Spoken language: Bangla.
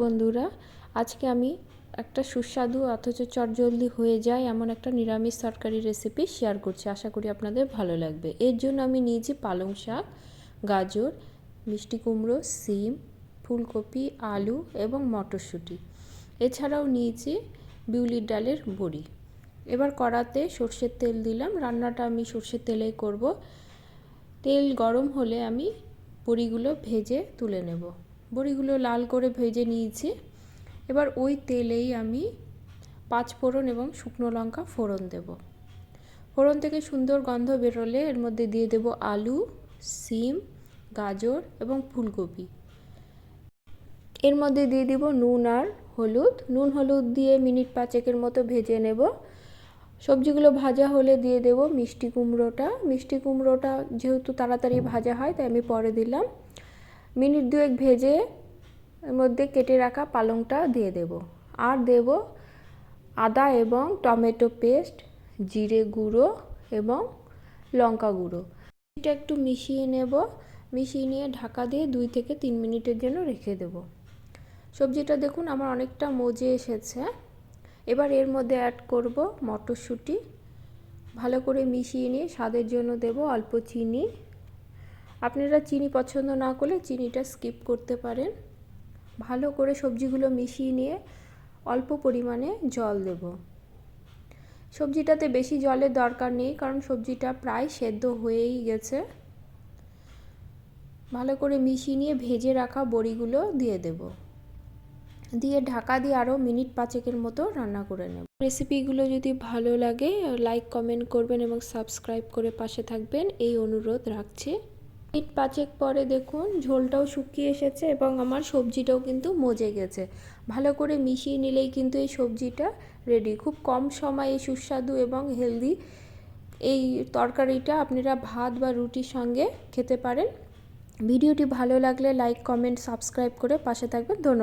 বন্ধুরা, আজকে আমি একটা সুস্বাদু অথচ চটজলদি হয়ে যায় এমন একটা নিরামিষ তরকারি রেসিপি শেয়ার করছি। আশা করি আপনাদের ভালো লাগবে। এর জন্য আমি নিয়েছি পালং শাক, গাজর, মিষ্টি কুমড়ো, সিম, ফুলকপি, আলু এবং মটরশুঁটি। এছাড়াও নিয়েছি বিউলির ডালের বড়ি। এবার কড়াতে সর্ষের তেল দিলাম। রান্নাটা আমি সর্ষের তেলেই করব। তেল গরম হলে আমি বড়িগুলো ভেজে তুলে নেব। বড়িগুলো লাল করে ভেজে নিয়েছি। এবার ওই তেলেই আমি পাঁচফোড়ন এবং শুকনো লঙ্কা ফোড়ন দেব। ফোড়ন থেকে সুন্দর গন্ধ বেরোলে এর মধ্যে দিয়ে দেব আলু, সিম, গাজর এবং ফুলকপি। এর মধ্যে দিয়ে দিব নুন আর হলুদ। নুন হলুদ দিয়ে মিনিট 5 মতো ভেজে নেব। সবজিগুলো ভাজা হলে দিয়ে দেব মিষ্টি কুমড়োটা। মিষ্টি কুমড়োটা যেহেতু তাড়াতাড়ি ভাজা হয় তাই আমি পরে দিলাম। মিনিট 2 ভেজে এর মধ্যে কেটে রাখা পালংটা দিয়ে দেব। আর দেব আদা এবং টমেটো পেস্ট, জিরে গুঁড়ো এবং লঙ্কা গুঁড়ো। এটা একটু মিশিয়ে নেব। মিশিয়ে নিয়ে ঢাকা দিয়ে 2 থেকে 3 মিনিটের জন্য রেখে দেব। সবজিটা দেখুন আমার অনেকটা মজে এসেছে। এবার এর মধ্যে অ্যাড করব মটরশুঁটি। ভালো করে মিশিয়ে নিয়ে স্বাদের জন্য দেব অল্প চিনি। আপনারা চিনি পছন্দ না করলে চিনিটা স্কিপ করতে পারেন। ভালো করে সবজিগুলো মিশিয়ে নিয়ে অল্প পরিমাণে জল দেব। সবজিটাতে বেশি জলের দরকার নেই, কারণ সবজিটা প্রায় সেদ্ধ হয়েই গেছে। ভালো করে মিশিয়ে নিয়ে ভেজে রাখা বড়িগুলো দিয়ে দেব। দিয়ে ঢাকা দিয়ে আরও মিনিট 5 মতো রান্না করে নেব। রেসিপিগুলো যদি ভালো লাগে লাইক কমেন্ট করবেন এবং সাবস্ক্রাইব করে পাশে থাকবেন এই অনুরোধ রাখছি। মিনিট 5 পরে দেখুন ঝোলটাও শুকিয়ে এসেছে এবং আমার সবজিটাও কিন্তু মজে গেছে। ভালো করে মিশিয়ে নিলেই কিন্তু এই সবজিটা রেডি। খুব কম সময়ে সুস্বাদু এবং হেলদি এই তরকারিটা আপনারা ভাত বা রুটির সঙ্গে খেতে পারেন। ভিডিওটি ভালো লাগলে লাইক কমেন্ট সাবস্ক্রাইব করে পাশে থাকবেন। ধন্যবাদ।